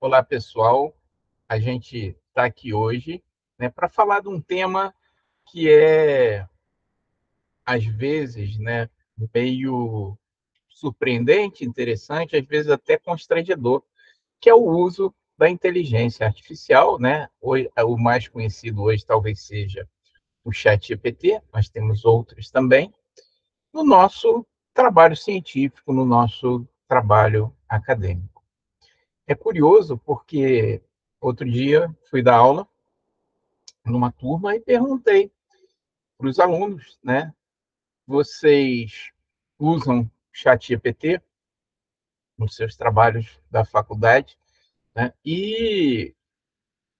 Olá, pessoal. A gente está aqui hoje, né, para falar de um tema que é, às vezes, né, meio surpreendente, interessante, às vezes até constrangedor, que é o uso da inteligência artificial, né? O mais conhecido hoje talvez seja o ChatGPT, mas temos outros também, no nosso trabalho científico, no nosso trabalho acadêmico. É curioso porque outro dia fui dar aula numa turma e perguntei para os alunos, né? Vocês usam ChatGPT nos seus trabalhos da faculdade, né? E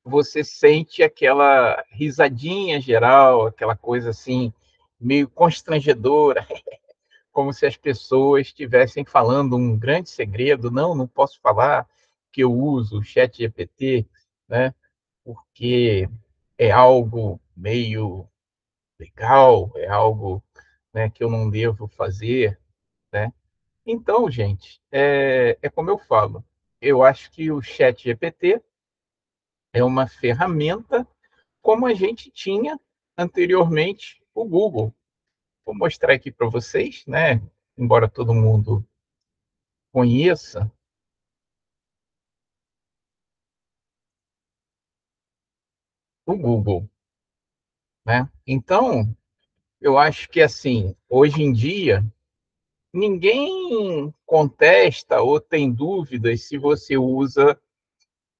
você sente aquela risadinha geral, aquela coisa assim meio constrangedora, como se as pessoas estivessem falando um grande segredo. Não, não posso falar que eu uso o ChatGPT, né? Porque é algo meio legal, é algo, né, que eu não devo fazer, né? Então, gente, é como eu falo, eu acho que o ChatGPT é uma ferramenta como a gente tinha anteriormente o Google. Vou mostrar aqui para vocês, né? Embora todo mundo conheça o Google, né? Então, eu acho que assim, hoje em dia, ninguém contesta ou tem dúvidas se você usa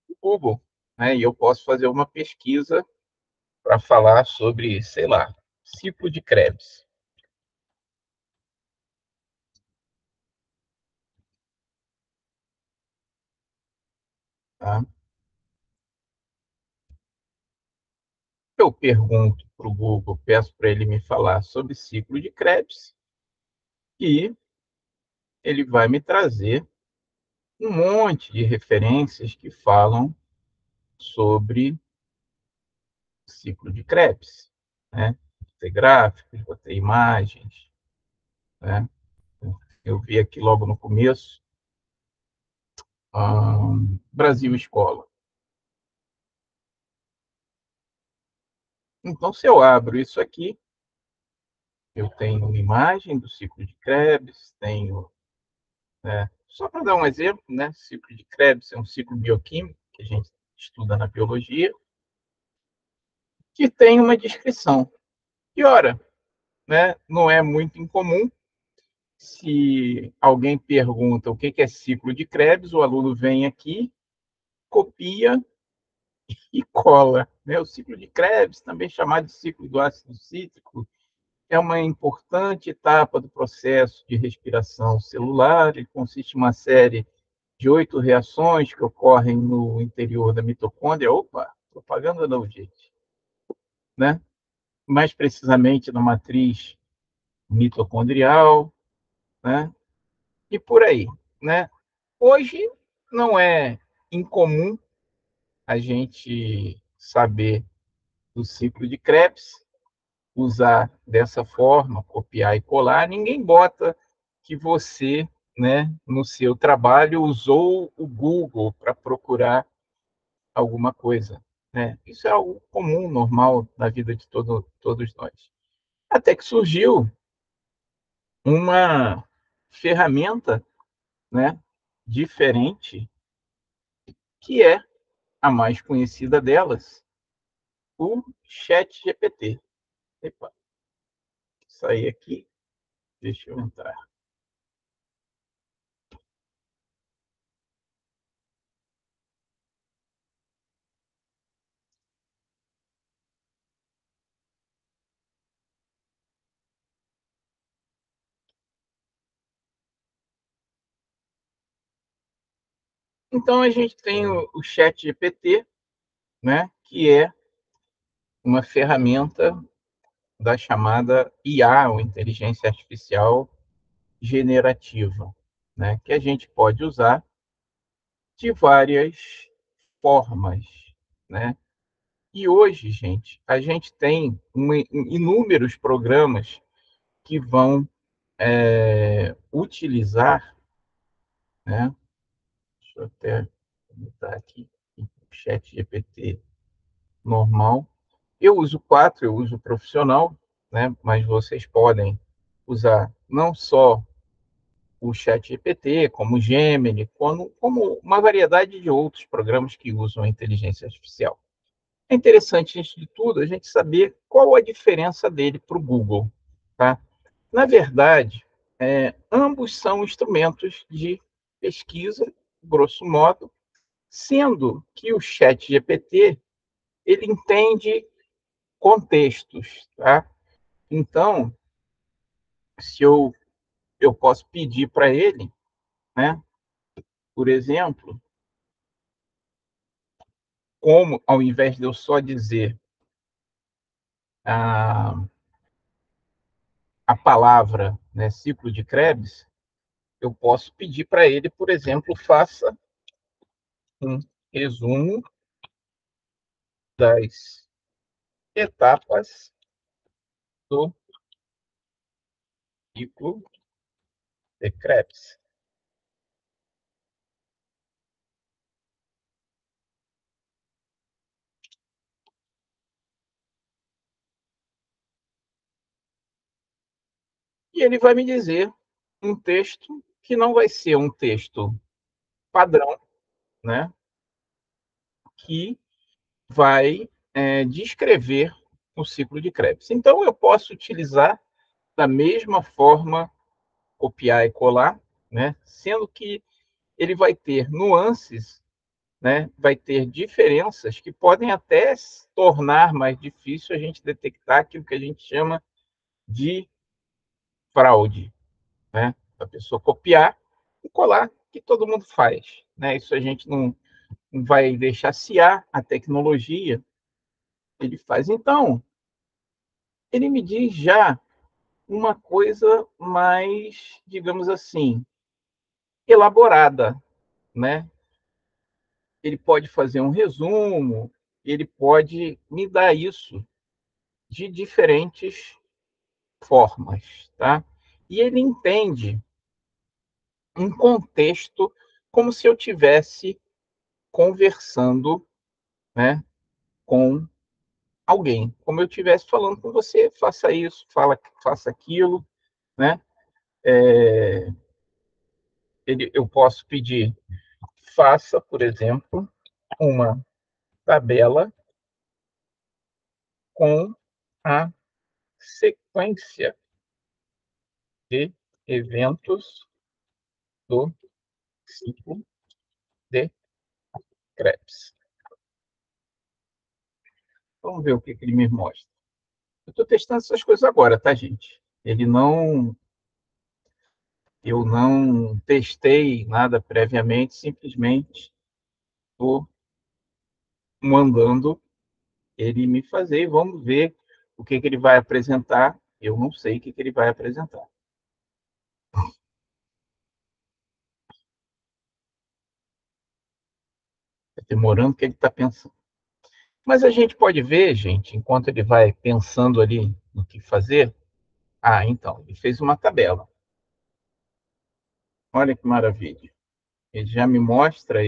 o Google, né? E eu posso fazer uma pesquisa para falar sobre, sei lá, ciclo de Krebs, tá? Eu pergunto para o Google, peço para ele me falar sobre ciclo de Krebs e ele vai me trazer um monte de referências que falam sobre ciclo de Krebs, né? Vou ter gráficos, vou ter imagens, né? Eu vi aqui logo no começo, Brasil Escola. Então, se eu abro isso aqui, eu tenho uma imagem do ciclo de Krebs, tenho, né, só para dar um exemplo, né, ciclo de Krebs é um ciclo bioquímico que a gente estuda na biologia, que tem uma descrição. E ora, né, não é muito incomum, se alguém pergunta o que é ciclo de Krebs, o aluno vem aqui, copia e cola, né? O ciclo de Krebs, também chamado de ciclo do ácido cítrico, é uma importante etapa do processo de respiração celular. Ele consiste em uma série de 8 reações que ocorrem no interior da mitocôndria. Opa, propaganda não, gente. Né? Mais precisamente na matriz mitocondrial, né? E por aí. Né? Hoje não é incomum a gente saber do ciclo de Krebs, usar dessa forma, copiar e colar. Ninguém bota que você, né, no seu trabalho, usou o Google para procurar alguma coisa. Né? Isso é algo comum, normal na vida de todos nós. Até que surgiu uma ferramenta, né, diferente, que é a mais conhecida delas, o ChatGPT. Epa, sair aqui, deixa eu entrar. Então, a gente tem o ChatGPT, né, que é uma ferramenta da chamada IA, ou inteligência artificial generativa, né, que a gente pode usar de várias formas, né? E hoje, gente, a gente tem inúmeros programas que vão utilizar, né? Deixa eu até botar aqui o chat GPT normal. Eu uso 4, eu uso profissional, né? Mas vocês podem usar não só o chat GPT, como o Gemini, como uma variedade de outros programas que usam a inteligência artificial. É interessante, antes de tudo, a gente saber qual a diferença dele para o Google. Tá? Na verdade, ambos são instrumentos de pesquisa, grosso modo, sendo que o chat GPT ele entende contextos. Tá? Então, se eu posso pedir para ele, né, por exemplo, como ao invés de eu só dizer a, a palavra, né, ciclo de Krebs, eu posso pedir para ele, por exemplo, faça um resumo das etapas do ciclo de Krebs. E ele vai me dizer um texto que não vai ser um texto padrão, né, que vai descrever o ciclo de Krebs. Então, eu posso utilizar da mesma forma, copiar e colar, né, sendo que ele vai ter nuances, né, vai ter diferenças que podem até tornar mais difícil a gente detectar aquilo que a gente chama de fraude, né? A pessoa copiar e colar, que todo mundo faz, né? Isso a gente não vai deixar ciar a tecnologia, ele faz. Então, ele me diz já uma coisa mais, digamos assim, elaborada, né? Ele pode fazer um resumo, ele pode me dar isso de diferentes formas, tá? E ele entende um contexto como se eu tivesse conversando, né, com alguém, como eu estivesse falando com você, faça isso, faça aquilo, né? Eu posso pedir, faça, por exemplo, uma tabela com a sequência de eventos do ciclo de Krebs. Vamos ver o que ele me mostra. Eu estou testando essas coisas agora, tá, gente? Eu não testei nada previamente, simplesmente estou mandando ele me fazer. Vamos ver o que ele vai apresentar. Eu não sei o que ele vai apresentar. Está demorando o que ele está pensando. Mas a gente pode ver, gente, enquanto ele vai pensando ali no que fazer. Ah, então, ele fez uma tabela. Olha que maravilha. Ele já me mostra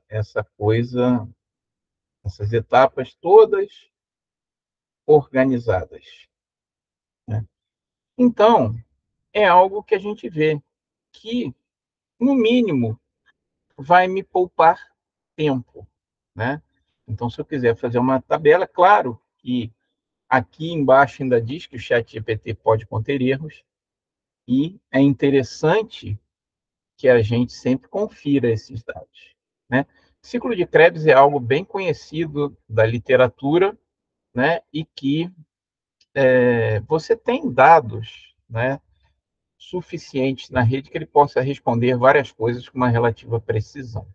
essa coisa, essas etapas todas organizadas, né? Então, é algo que a gente vê que, no mínimo, vai me poupar tempo, né? Então, se eu quiser fazer uma tabela, claro que aqui embaixo ainda diz que o chat GPT pode conter erros, e é interessante que a gente sempre confira esses dados, né? O ciclo de Krebs é algo bem conhecido da literatura, né? E que você tem dados, né, suficientes na rede que ele possa responder várias coisas com uma relativa precisão.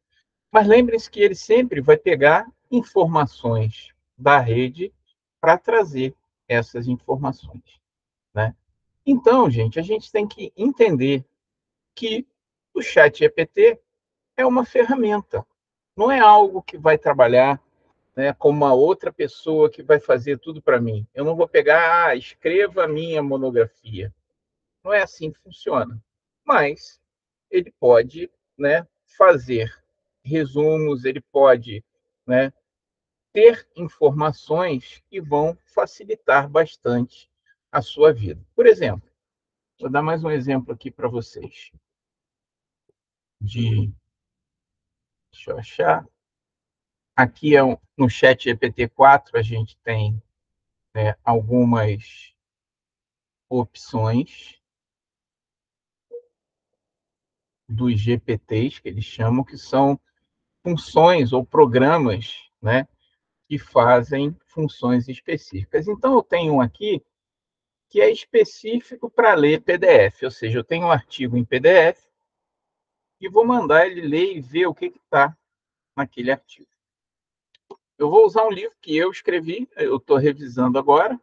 Mas lembre-se que ele sempre vai pegar informações da rede para trazer essas informações, né? Então, gente, a gente tem que entender que o chat GPT é uma ferramenta, não é algo que vai trabalhar, né, como uma outra pessoa que vai fazer tudo para mim. Eu não vou pegar, escreva a minha monografia. Não é assim que funciona. Mas ele pode né, fazer resumos, ele pode, né, ter informações que vão facilitar bastante a sua vida. Por exemplo, vou dar mais um exemplo aqui para vocês. Deixa eu achar. Aqui no chat GPT-4 a gente tem, né, algumas opções dos GPTs, que eles chamam, que são funções ou programas, né, que fazem funções específicas. Então, eu tenho um aqui que é específico para ler PDF, ou seja, eu tenho um artigo em PDF e vou mandar ele ler e ver o que está naquele artigo. Eu vou usar um livro que eu escrevi, eu estou revisando agora,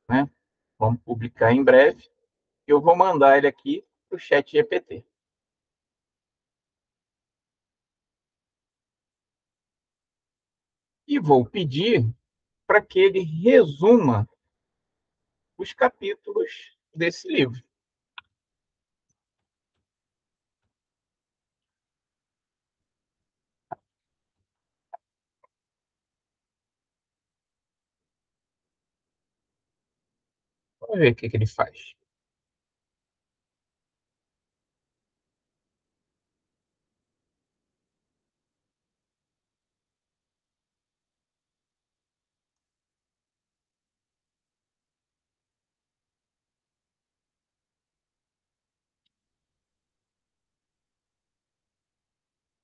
né? Vamos publicar em breve. Eu vou mandar ele aqui para o chat GPT. E vou pedir para que ele resuma os capítulos desse livro. Vamos ver o que ele faz.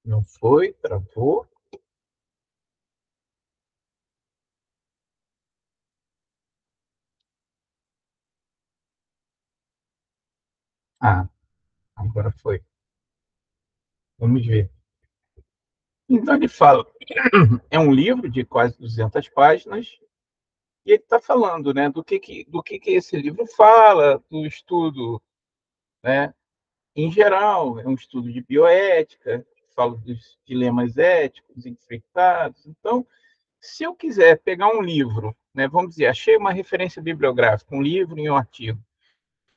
Não foi? Travou? Ah, agora foi. Vamos ver. Então ele fala, é um livro de quase 200 páginas, e ele está falando, né, do que esse livro fala, do estudo, né, em geral, é um estudo de bioética, fala dos dilemas éticos enfrentados. Então, se eu quiser pegar um livro, né, vamos dizer, achei uma referência bibliográfica, um livro e um artigo,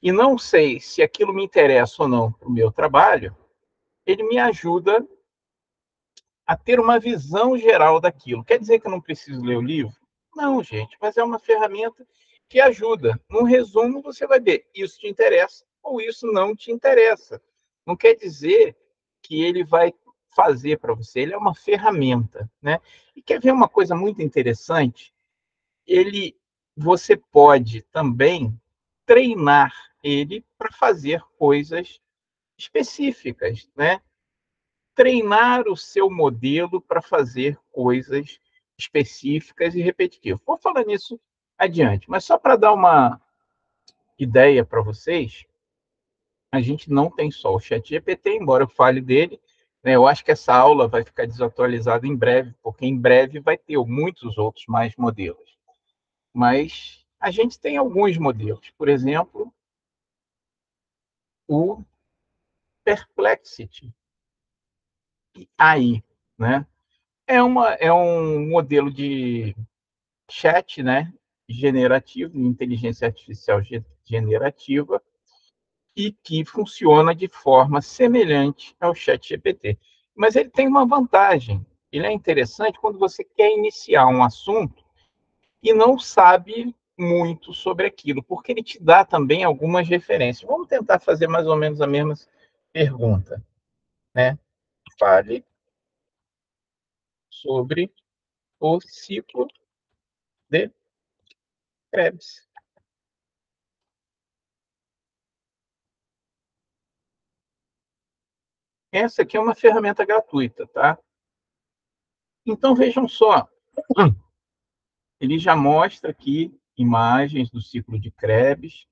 e não sei se aquilo me interessa ou não para o meu trabalho, ele me ajuda a ter uma visão geral daquilo. Quer dizer que eu não preciso ler o livro? Não, gente, mas é uma ferramenta que ajuda. Num resumo, você vai ver, isso te interessa ou isso não te interessa. Não quer dizer que ele vai fazer para você, ele é uma ferramenta, né? E quer ver uma coisa muito interessante? Você pode também treinar ele para fazer coisas específicas, né? Treinar o seu modelo para fazer coisas específicas e repetitivas. Vou falar nisso adiante, mas só para dar uma ideia para vocês, a gente não tem só o ChatGPT, embora eu fale dele, né, eu acho que essa aula vai ficar desatualizada em breve, porque em breve vai ter muitos outros mais modelos. Mas a gente tem alguns modelos, por exemplo, o Perplexity AI, né? É um modelo de chat, né, generativo, inteligência artificial generativa, e que funciona de forma semelhante ao chat GPT. Mas ele tem uma vantagem. Ele é interessante quando você quer iniciar um assunto e não sabe muito sobre aquilo, porque ele te dá também algumas referências. Vamos tentar fazer mais ou menos a mesma pergunta, né? Fale sobre o ciclo de Krebs. Essa aqui é uma ferramenta gratuita, tá? Então vejam só, ele já mostra aqui imagens do ciclo de Krebs,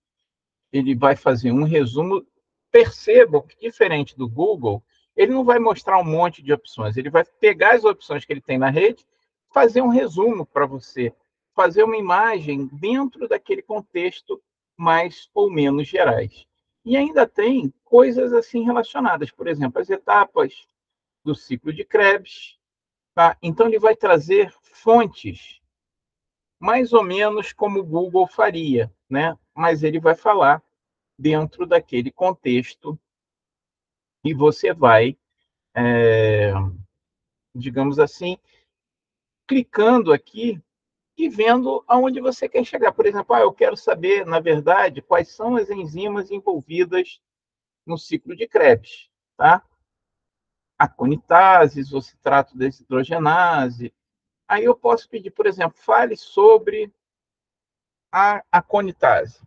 ele vai fazer um resumo. Percebam que, diferente do Google, ele não vai mostrar um monte de opções, ele vai pegar as opções que ele tem na rede, fazer um resumo para você, fazer uma imagem dentro daquele contexto mais ou menos gerais. E ainda tem coisas assim relacionadas, por exemplo, as etapas do ciclo de Krebs, tá? Então ele vai trazer fontes mais ou menos como o Google faria, né? Mas ele vai falar dentro daquele contexto e você vai, digamos assim, clicando aqui e vendo aonde você quer chegar. Por exemplo, eu quero saber, na verdade, quais são as enzimas envolvidas no ciclo de Krebs, tá? A conitases, o citrato desidrogenase. Aí eu posso pedir, por exemplo, fale sobre a conitase.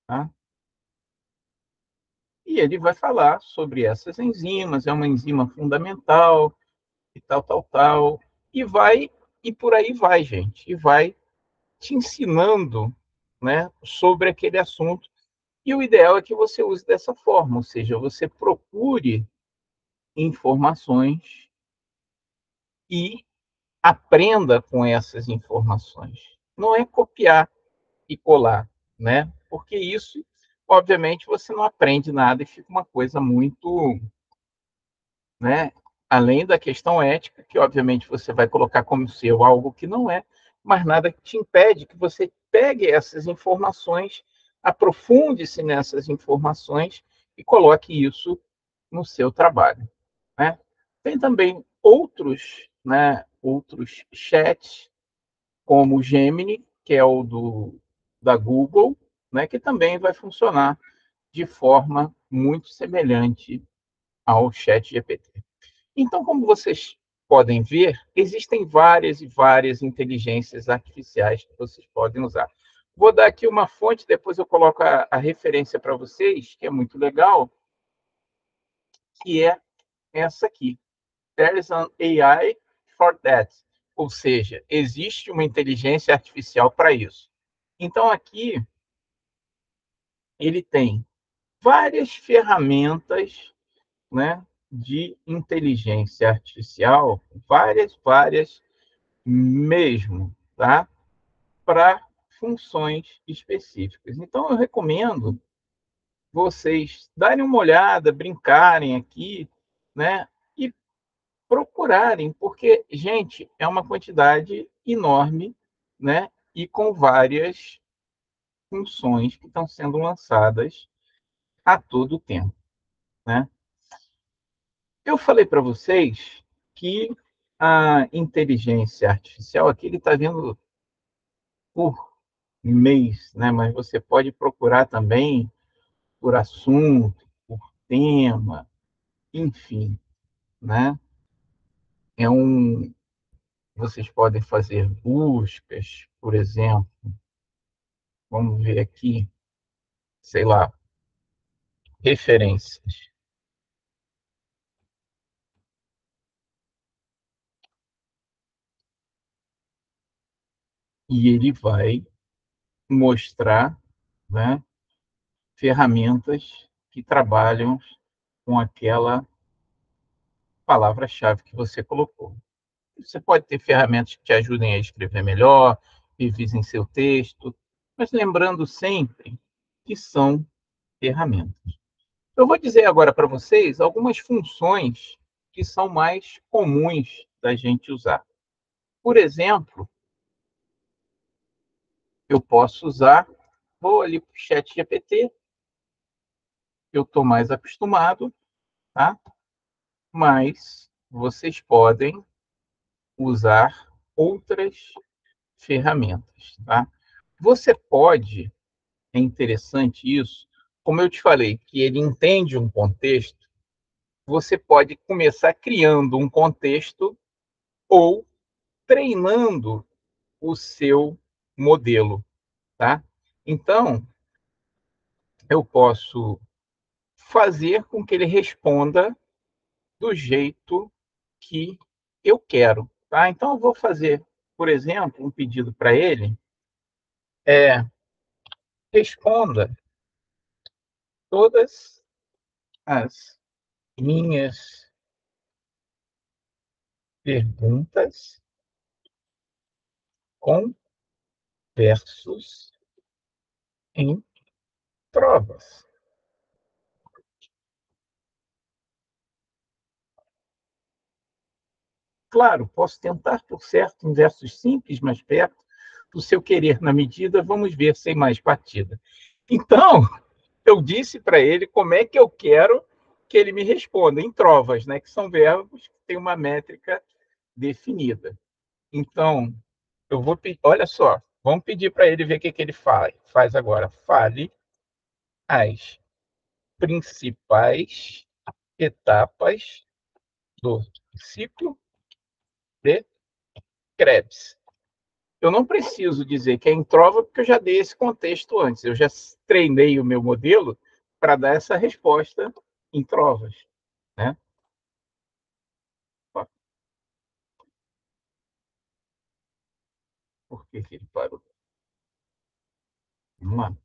Tá? E ele vai falar sobre essas enzimas, é uma enzima fundamental, e tal, tal, tal. E vai, e por aí vai, gente. E vai te ensinando, né, sobre aquele assunto. E o ideal é que você use dessa forma, ou seja, você procure informações e aprenda com essas informações. Não é copiar e colar, né? Porque isso, obviamente, você não aprende nada e fica uma coisa muito, né? Além da questão ética, que obviamente você vai colocar como seu algo que não é, mas nada que te impede que você pegue essas informações, aprofunde-se nessas informações e coloque isso no seu trabalho, né? Tem também outros, né, outros chats, como o Gemini, que é o da Google, né, que também vai funcionar de forma muito semelhante ao chat GPT. Então, como vocês podem ver, existem várias e várias inteligências artificiais que vocês podem usar. Vou dar aqui uma fonte, depois eu coloco a referência para vocês, que é muito legal, que é essa aqui. There is an AI for that. Ou seja, existe uma inteligência artificial para isso. Então, aqui, ele tem várias ferramentas, né, de inteligência artificial, várias mesmo, tá? Para funções específicas. Então, eu recomendo vocês darem uma olhada, brincarem aqui, né? E procurarem, porque, gente, é uma quantidade enorme, né? E com várias funções que estão sendo lançadas a todo tempo, né? Eu falei para vocês que a inteligência artificial, aqui ele está vendo por mês, né? Mas você pode procurar também por assunto, por tema, enfim, né? É um, vocês podem fazer buscas, por exemplo, vamos ver aqui, sei lá, referências. E ele vai mostrar, né, ferramentas que trabalham com aquela palavra-chave que você colocou. Você pode ter ferramentas que te ajudem a escrever melhor, revisem seu texto, mas lembrando sempre que são ferramentas. Eu vou dizer agora para vocês algumas funções que são mais comuns da gente usar. Por exemplo, eu posso usar, vou ali para o chat GPT, eu estou mais acostumado, tá? Mas vocês podem usar outras ferramentas, tá? Você pode, é interessante isso, como eu te falei, que ele entende um contexto, você pode começar criando um contexto ou treinando o seu modelo, tá? Então, eu posso fazer com que ele responda do jeito que eu quero, tá? Então, eu vou fazer, por exemplo, um pedido para ele, é responda todas as minhas perguntas com versos em provas. Claro, posso tentar por certo em versos simples, mais perto, o seu querer na medida, vamos ver sem mais partida. Então, eu disse para ele como é que eu quero que ele me responda, em trovas, né, que são verbos que têm uma métrica definida. Então, eu vou pedir, olha só, vamos pedir para ele ver o que, que ele faz agora. Fale as principais etapas do ciclo de Krebs. Eu não preciso dizer que é em trova, porque eu já dei esse contexto antes. Eu já treinei o meu modelo para dar essa resposta em trovas, né? Por que que ele parou? Vamos lá.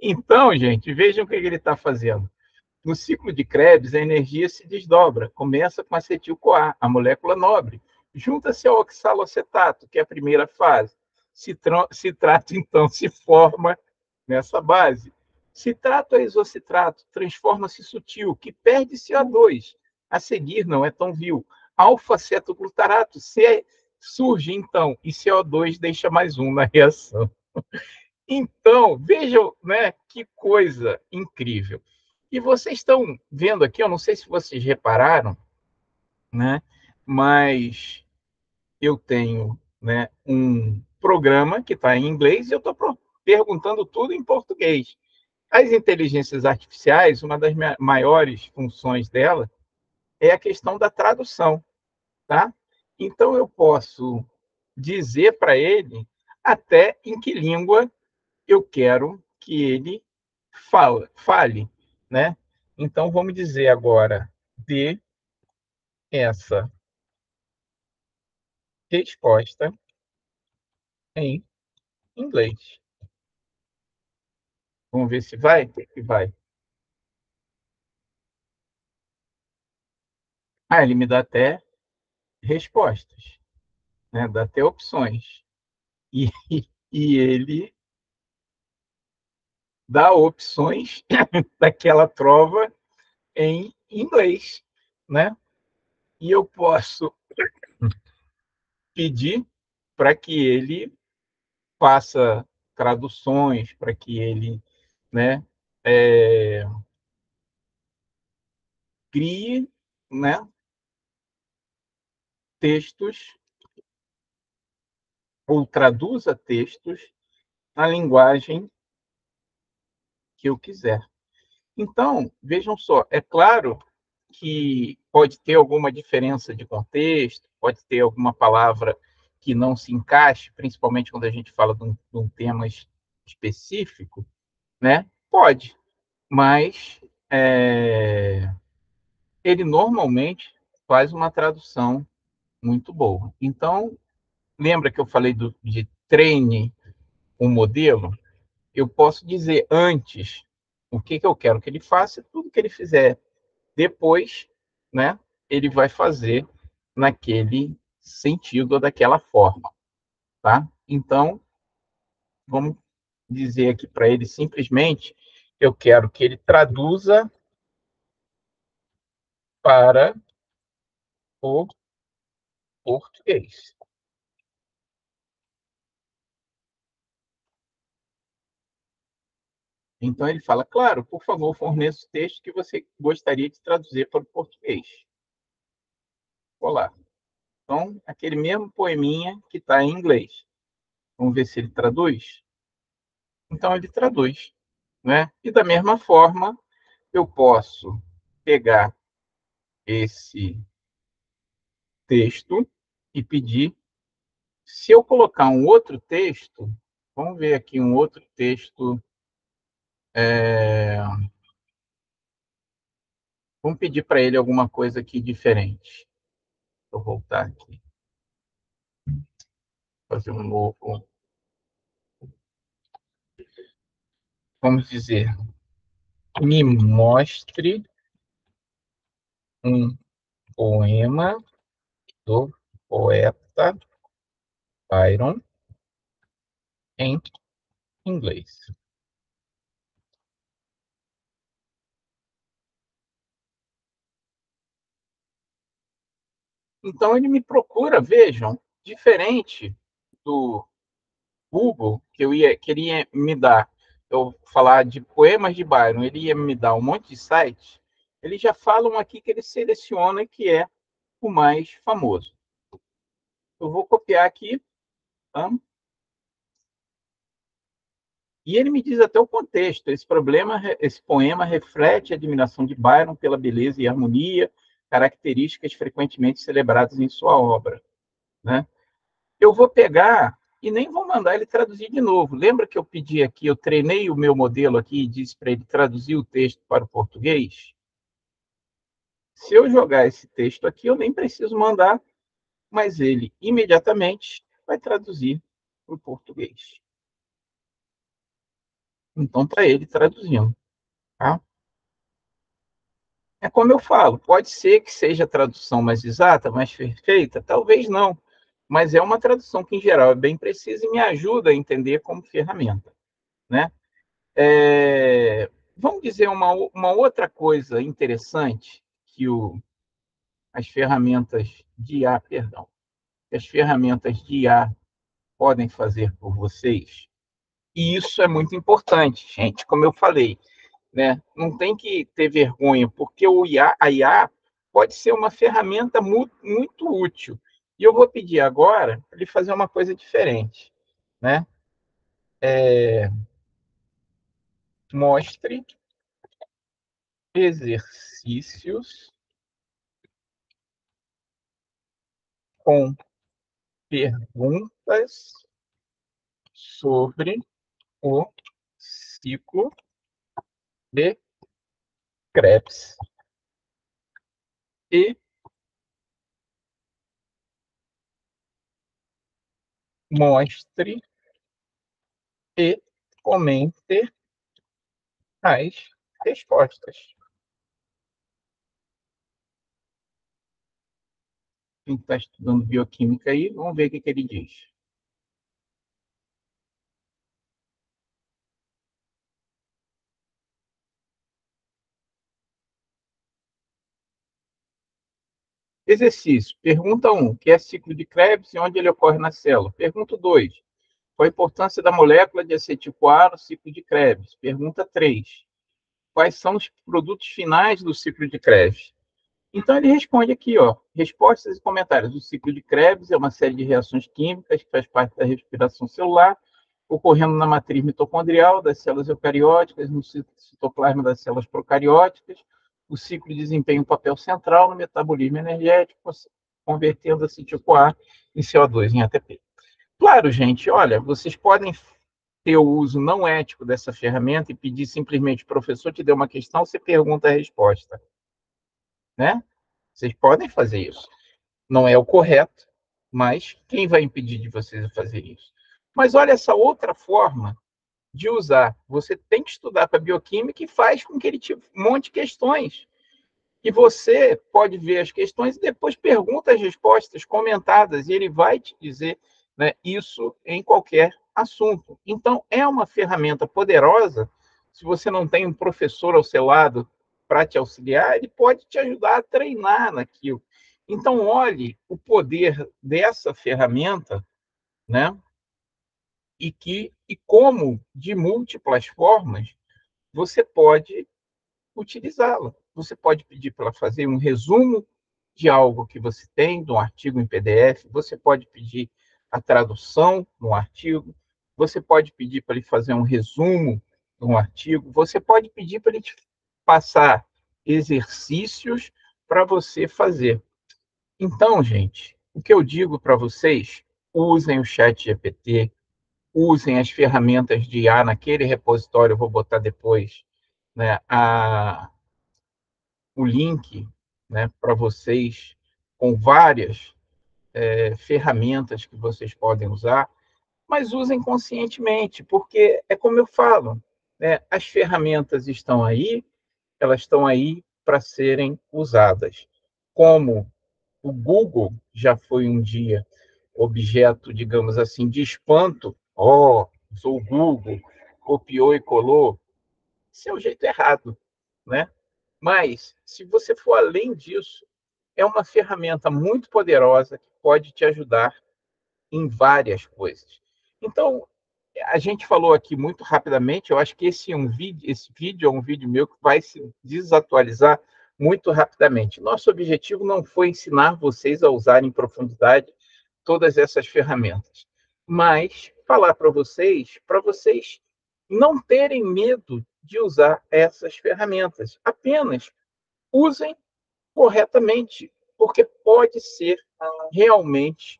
Então, gente, vejam o que ele está fazendo. No ciclo de Krebs, a energia se desdobra. Começa com acetil-CoA, a molécula nobre. Junta-se ao oxalocetato, que é a primeira fase. Citrato, então, se forma nessa base. Citrato a isocitrato transforma-se sutil, que perde CO2. A seguir, não é tão vil. Alfa-cetoglutarato surge, então, e CO2 deixa mais um na reação. Então, vejam, né, que coisa incrível. E vocês estão vendo aqui, eu não sei se vocês repararam, né, mas eu tenho, né, um programa que está em inglês e eu estou perguntando tudo em português. As inteligências artificiais, uma das maiores funções dela é a questão da tradução, tá? Então eu posso dizer para ele até em que língua eu quero que ele fale, né? Então vamos dizer agora dê essa resposta em inglês. Vamos ver se vai? Que vai. Ah, ele me dá até respostas, né? Dá até opções. E, e ele dá opções daquela trova em inglês, né? E eu posso pedir para que ele faça traduções, para que ele, né, é, crie, né, textos ou traduza textos na linguagem que eu quiser. Então, vejam só, é claro que pode ter alguma diferença de contexto, pode ter alguma palavra que não se encaixe, principalmente quando a gente fala de um tema específico, né? Pode, mas ele normalmente faz uma tradução muito boa. Então, lembra que eu falei de treine um modelo? Eu posso dizer antes o que, que eu quero que ele faça, tudo que ele fizer depois, né, ele vai fazer naquele sentido ou daquela forma, tá? Então, vamos dizer aqui para ele simplesmente, eu quero que ele traduza para o português. Então ele fala, claro, por favor, forneça o texto que você gostaria de traduzir para o português. Olá. Então, aquele mesmo poeminha que está em inglês. Vamos ver se ele traduz? Então, ele traduz, né? E da mesma forma, eu posso pegar esse texto e pedir, se eu colocar um outro texto, vamos ver aqui um outro texto, vamos pedir para ele alguma coisa aqui diferente. Vou voltar aqui, fazer um novo, vamos dizer, me mostre um poema do poeta Byron em inglês. Então ele me procura, vejam, Diferente do Google, que queria me dar, eu falar de poemas de Byron, ele ia me dar um monte de sites, eles já falam aqui que ele seleciona que é o mais famoso. Eu vou copiar aqui, tá? E ele me diz até o contexto. Esse poema reflete a admiração de Byron pela beleza e harmonia, características frequentemente celebradas em sua obra, né? Eu vou pegar e nem vou mandar ele traduzir de novo. Lembra que eu pedi aqui, eu treinei o meu modelo aqui e disse para ele traduzir o texto para o português? Se eu jogar esse texto aqui, eu nem preciso mandar, mas ele imediatamente vai traduzir para o português. Então, para ele traduzindo, tá? É como eu falo, pode ser que seja a tradução mais exata, mais perfeita, talvez não, mas é uma tradução que, em geral, é bem precisa e me ajuda a entender como ferramenta, né? Vamos dizer uma outra coisa interessante que as ferramentas de IA, perdão, que as ferramentas de IA podem fazer por vocês, e isso é muito importante, gente, como eu falei, né? Não tem que ter vergonha, porque a IA pode ser uma ferramenta muito, muito útil. E eu vou pedir agora para ele fazer uma coisa diferente, né? Mostre exercícios com perguntas sobre o ciclo de Krebs e mostre e comente as respostas. Quem está estudando bioquímica aí, vamos ver o que ele diz. Exercício. Pergunta 1. O que é ciclo de Krebs e onde ele ocorre na célula? Pergunta 2. Qual a importância da molécula de acetil-CoA no ciclo de Krebs? Pergunta 3. Quais são os produtos finais do ciclo de Krebs? Então, ele responde aqui, ó, respostas e comentários. O ciclo de Krebs é uma série de reações químicas que faz parte da respiração celular, ocorrendo na matriz mitocondrial das células eucarióticas, no citoplasma das células procarióticas. O ciclo desempenha um papel central no metabolismo energético, convertendo acetil-CoA em CO2, em ATP. Claro, gente, olha, vocês podem ter o uso não ético dessa ferramenta e pedir simplesmente, professor te deu uma questão, você pergunta a resposta, né? Vocês podem fazer isso. Não é o correto, mas quem vai impedir de vocês fazer isso? Mas olha essa outra forma de usar. Você tem que estudar para bioquímica e faz com que ele te monte questões. E você pode ver as questões e depois pergunta as respostas comentadas, e ele vai te dizer, né, isso em qualquer assunto. Então, é uma ferramenta poderosa. Se você não tem um professor ao seu lado para te auxiliar, ele pode te ajudar a treinar naquilo. Então, olhe o poder dessa ferramenta, né? E como, de múltiplas formas, você pode utilizá-la. Você pode pedir para ela fazer um resumo de algo que você tem, de um artigo em PDF, você pode pedir a tradução de um artigo, você pode pedir para ele fazer um resumo de um artigo, você pode pedir para ele te passar exercícios para você fazer. Então, gente, o que eu digo para vocês, usem o chat GPT, usem as ferramentas de IA naquele repositório, eu vou botar depois, né, o link, né, para vocês com várias ferramentas que vocês podem usar, mas usem conscientemente, porque é como eu falo, né, as ferramentas estão aí, elas estão aí para serem usadas. Como o Google já foi um dia objeto, digamos assim, de espanto, ó, oh, sou o Google, copiou e colou, esse é o jeito errado, né? Mas, se você for além disso, é uma ferramenta muito poderosa que pode te ajudar em várias coisas. Então, a gente falou aqui muito rapidamente, eu acho que esse vídeo é um vídeo meu que vai se desatualizar muito rapidamente. Nosso objetivo não foi ensinar vocês a usar em profundidade todas essas ferramentas, mas falar para vocês não terem medo de usar essas ferramentas. Apenas usem corretamente, porque pode ser realmente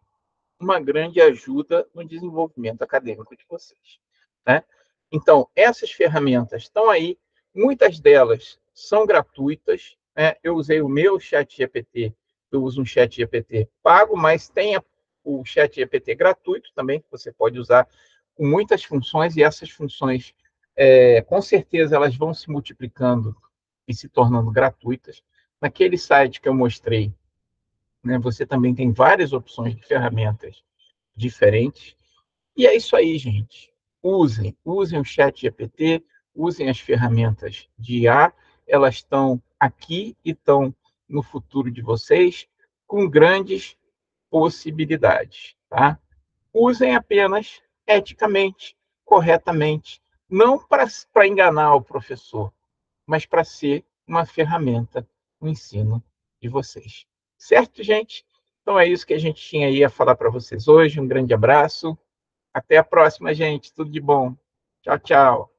uma grande ajuda no desenvolvimento acadêmico de vocês, né? Então, essas ferramentas estão aí, muitas delas são gratuitas, né? Eu usei o meu chat GPT, eu uso um chat GPT pago, mas tem o chat GPT gratuito também, que você pode usar com muitas funções, e essas funções, com certeza, elas vão se multiplicando e se tornando gratuitas. Naquele site que eu mostrei, né, você também tem várias opções de ferramentas diferentes. E é isso aí, gente. Usem o chat GPT, usem as ferramentas de IA, elas estão aqui e estão no futuro de vocês com grandes possibilidades, tá? Usem apenas eticamente, corretamente, não para enganar o professor, mas para ser uma ferramenta no ensino de vocês. Certo, gente? Então é isso que a gente tinha aí a falar para vocês hoje. Um grande abraço. Até a próxima, gente. Tudo de bom. Tchau, tchau.